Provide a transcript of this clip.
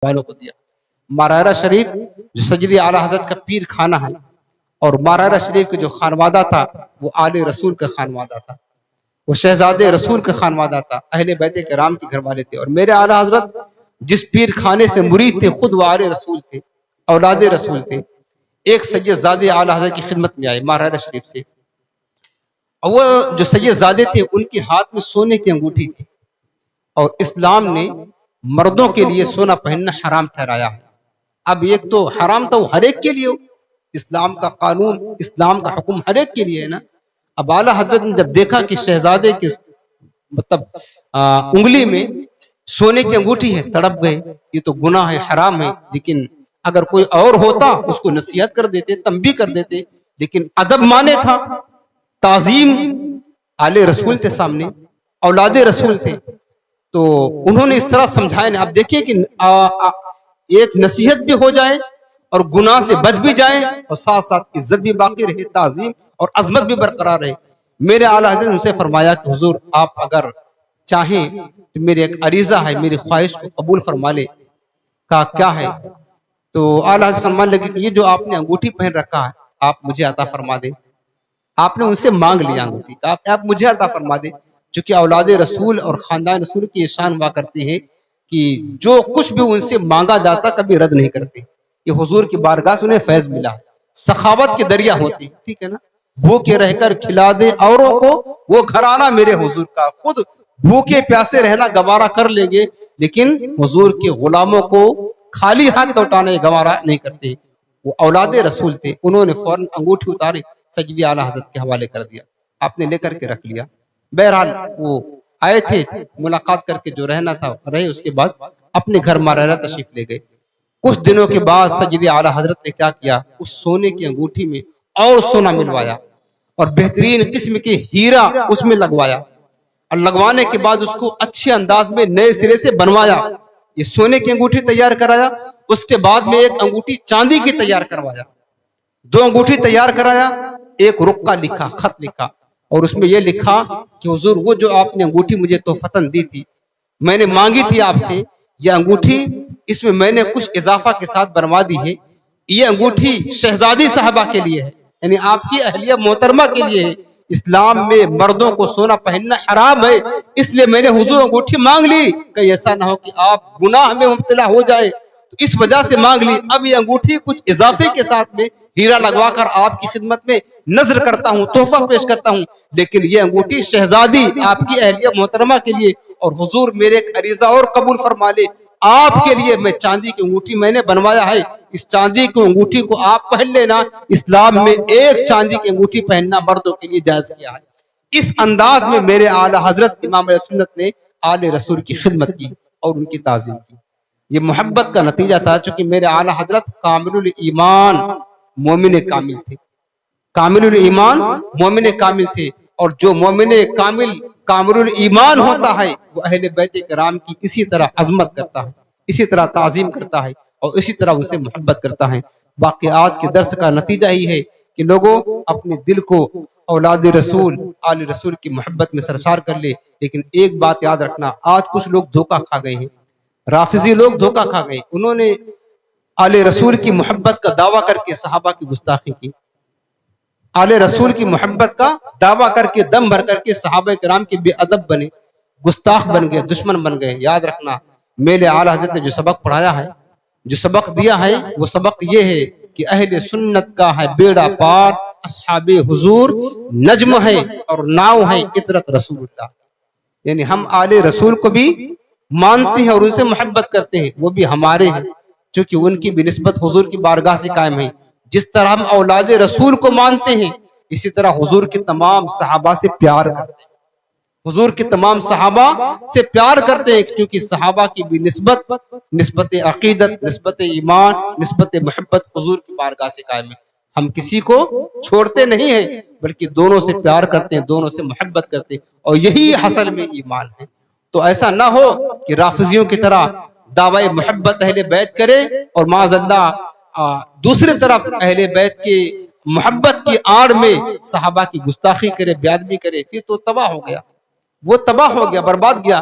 والوں کو دیا۔ مارارہ شریف جو سید اعلی حضرت کا پیر خانہ ہے، اور مارارہ شریف کا جو خانوادہ تھا وہ آل رسول کا خانوادہ تھا، وہ شہزادے رسول کا خانوادہ تھا، اہل بیت کرام کے گھر والے تھے۔ اور میرے اعلی حضرت جس پیر خانے سے مرید تھے خود وہ آل رسول تھے، اولاد رسول تھے۔ ایک سید زادے اعلی حضرت کی خدمت میں آئے مارارہ شریف سے، اور وہ جو سید زادے تھے ان کے ہاتھ میں سونے کی انگوٹھی تھی، اور اسلام نے مردوں کے لیے سونا پہننا حرام ٹھہرایا ہے۔ اب ایک تو حرام تھا وہ ہر ایک کے لیے ہو، اسلام کا قانون، اسلام کا حکم ہر ایک کے لیے ہے نا۔ اب اعلیٰ حضرت نے جب دیکھا کہ شہزادے کے مطلب انگلی میں سونے کی انگوٹھی ہے، تڑپ گئے، یہ تو گناہ ہے، حرام ہے۔ لیکن اگر کوئی اور ہوتا اس کو نصیحت کر دیتے، تنبیہ کر دیتے، لیکن ادب مانے تھا، تعظیم آل رسول تھے، سامنے اولاد رسول تھے، تو انہوں نے اس طرح سمجھایا۔ اب دیکھیے کہ ایک نصیحت بھی ہو جائے اور گناہ سے بچ بھی جائے، اور ساتھ ساتھ عزت بھی باقی رہے، تعظیم اور عظمت بھی برقرار رہے۔ میرے اعلیٰ حضرت نے ان سے فرمایا کہ حضور آپ اگر چاہیں تو میری ایک عریضہ ہے، میری خواہش کو قبول فرما لے۔ کہا کیا ہے؟ تو اعلیٰ حضرت فرمانے لگے کہ یہ جو آپ نے انگوٹھی پہن رکھا ہے آپ مجھے عطا فرما دیں۔ آپ نے ان سے مانگ لیا انگوٹھی، آپ مجھے عطا فرما دیں، چونکہ اولاد رسول اور خاندان رسول کی یہ شان ہوا کرتی ہے کہ جو کچھ بھی ان سے مانگا جاتا کبھی رد نہیں کرتے۔ یہ حضور کی بارگاہ سے انہیں فیض ملا، سخاوت کے دریا ہوتی، ٹھیک ہے نا۔ بھوکے رہ کر کھلا دے اوروں کو وہ گھرانہ میرے حضور کا، خود بھوکے پیاسے رہنا گوارا کر لیں گے، لیکن حضور کے غلاموں کو خالی ہاتھ لوٹانے گوارا نہیں کرتے۔ وہ اولاد رسول تھے، انہوں نے فوراً انگوٹھی اتاری سید اعلیٰ حضرت کے حوالے کر دیا، آپ نے لے کر کے رکھ لیا۔ بہرحال وہ آئے تھے، ملاقات کر کے جو رہنا تھا رہے، اس کے بعد اپنے گھر مارارہ تشریف لے گئے۔ کچھ دنوں کے بعد سید اعلیٰ حضرت نے کیا کیا، اس سونے کی انگوٹھی میں اور سونا ملوایا، اور بہترین قسم کے ہیرا اس میں لگوایا، اور لگوانے کے بعد اس کو اچھے انداز میں نئے سرے سے بنوایا۔ یہ سونے کی انگوٹھی تیار کرایا، اس کے بعد میں ایک انگوٹھی چاندی کی تیار کروایا، دو انگوٹھی تیار کرایا، ایک رقعہ لکھا، خط لکھا، اور اس میں یہ لکھا کہ حضور وہ جو آپ نے انگوٹھی مجھے تحفتاً دی تھی، میں نے مانگی تھی آپ سے، یہ انگوٹھی اس میں نے کچھ اضافہ کے ساتھ بنوا دی ہے۔ یہ انگوٹھی شہزادی صاحبہ کے لیے ہے، یعنی آپ کی اہلیہ محترمہ کے لیے ہے۔ اسلام میں مردوں کو سونا پہننا حرام ہے، اس لیے میں نے حضور انگوٹھی مانگ لی کہ ایسا نہ ہو کہ آپ گناہ میں مبتلا ہو جائے، تو اس وجہ سے مانگ لی۔ اب یہ انگوٹھی کچھ اضافے کے ساتھ میں ہیرا لگوا کر آپ کی خدمت میں نظر کرتا ہوں، تحفہ پیش کرتا ہوں، لیکن یہ انگوٹھی شہزادی آپ کی اہلیہ محترمہ کے لیے، اور حضور میرے ایک عریضہ اور قبول فرما لے، آپ کے لیے میں چاندی کی انگوٹھی میں نے بنوایا ہے، اس چاندی کی انگوٹھی کو آپ پہن لینا۔ اسلام میں ایک چاندی کی انگوٹھی پہننا مردوں کے لیے جائز کیا ہے۔ اس انداز میں میرے اعلیٰ حضرت امام علیہ سنت نے آل رسول کی خدمت کی اور ان کی تعظیم کی۔ یہ محبت کا نتیجہ تھا، چونکہ میرے اعلیٰ حضرت کامل الایمان مومن کامل تھے، کامل الایمان مومن کامل تھے، اور جو مومن کامل الایمان ہوتا ہے وہ اہل بیت کرام کی اسی طرح عظمت کرتا ہے، اسی طرح تعظیم کرتا ہے، اور اسی طرح ان سے محبت کرتا ہے۔ باقی آج کے درس کا نتیجہ ہی ہے کہ لوگوں اپنے دل کو اولاد رسول آل رسول کی محبت میں سرشار کر لے، لیکن ایک بات یاد رکھنا، آج کچھ لوگ دھوکہ کھا گئے ہیں، رافضی لوگ دھوکہ کھا گئے، انہوں نے آل رسول کی محبت کا دعویٰ کر کے صحابہ کی گستاخی کی، آل رسول کی محبت کا دعویٰ کر کے دم بھر کر کے صحابہ کرام کے بے ادب بنے، گستاخ بن گئے، دشمن بن گئے۔ یاد رکھنا، میرے اعلیٰ حضرت نے جو سبق پڑھایا ہے، جو سبق دیا ہے، وہ سبق یہ ہے کہ اہل سنت کا ہے بیڑا پار، اصحاب حضور نجم ہے اور ناؤ ہے عطرت رسول اللہ۔ یعنی ہم آل رسول کو بھی مانتے ہیں اور ان سے محبت کرتے ہیں، وہ بھی ہمارے ہیں، چونکہ ان کی بھی نسبت حضور کی بارگاہ سے قائم ہے۔ جس طرح ہم اولاد رسول کو مانتے ہیں، اسی طرح حضور کے تمام صحابہ سے پیار کرتے ہیں، حضور کے تمام صحابہ سے پیار کرتے ہیں، کیونکہ صحابہ کی بھی نسبت عقیدت، نسبت ایمان، نسبت محبت حضور کی بارگاہ سے قائم ہے۔ ہم کسی کو چھوڑتے نہیں ہیں، بلکہ دونوں سے پیار کرتے ہیں، دونوں سے محبت کرتے ہیں، اور یہی حاصل میں ایمان ہے۔ تو ایسا نہ ہو کہ رافضیوں کی طرح دعوی محبت اہل بیت کرے اور معاذ اللہ دوسری طرف اہل بیت کی محبت کی آڑ میں صحابہ کی گستاخی کرے، بے ادبی کرے، پھر تو تباہ ہو گیا، وہ تباہ ہو گیا، برباد گیا۔